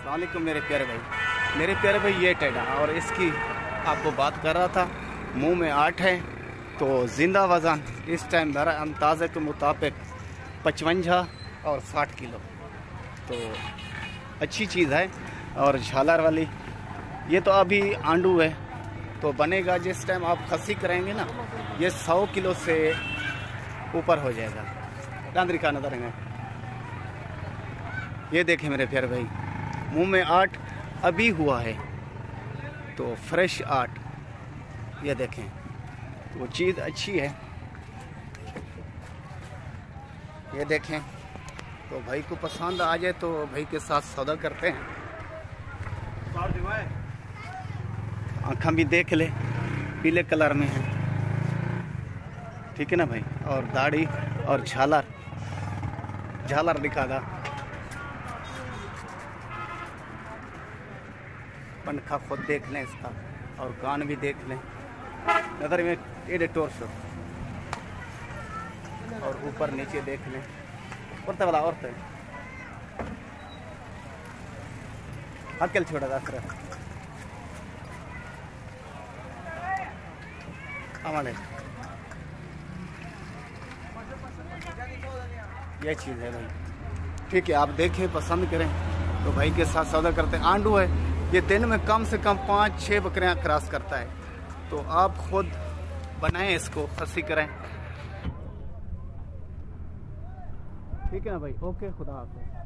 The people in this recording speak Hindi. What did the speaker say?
अस्सलामुअलैकुम मेरे प्यारे भाई ये टेढ़ा और इसकी आपको बात कर रहा था। मुंह में 8 है तो ज़िंदा वज़न इस टाइम मेरा अंदाज़े के मुताबिक 55 और 60 किलो, तो अच्छी चीज़ है। और झालर वाली ये तो अभी आंडू है, तो बनेगा जिस टाइम आप खसी करेंगे ना, ये 100 किलो से ऊपर हो जाएगा। डांदरी का नजर है, ये देखें मेरे प्यारे भाई, मुंह में 8 अभी हुआ है, तो फ्रेश 8, ये देखें, वो चीज़ अच्छी है। ये देखें, तो भाई को पसंद आ जाए तो भाई के साथ सौदा करते हैं। आँखें भी देख ले, पीले कलर में है, ठीक है ना भाई। और दाढ़ी और झालर दिखा दा, पंखा खुद देख लें इसका, और कान भी देख लें, नजर में एडे टोर्सो, और ऊपर नीचे देख लें। औरतें वाला औरतें अकेल छोड़ा था हमारे, ये चीज़ है भाई। ठीक है, आप देखें, पसंद करें तो भाई के साथ सौदा करते हैं। आंडू है, ये दिन में कम से कम 5-6 बकरियां क्रॉस करता है, तो आप खुद बनाएं इसको, खसी करें, ठीक है ना भाई। ओके, खुदा हाफ़िज़।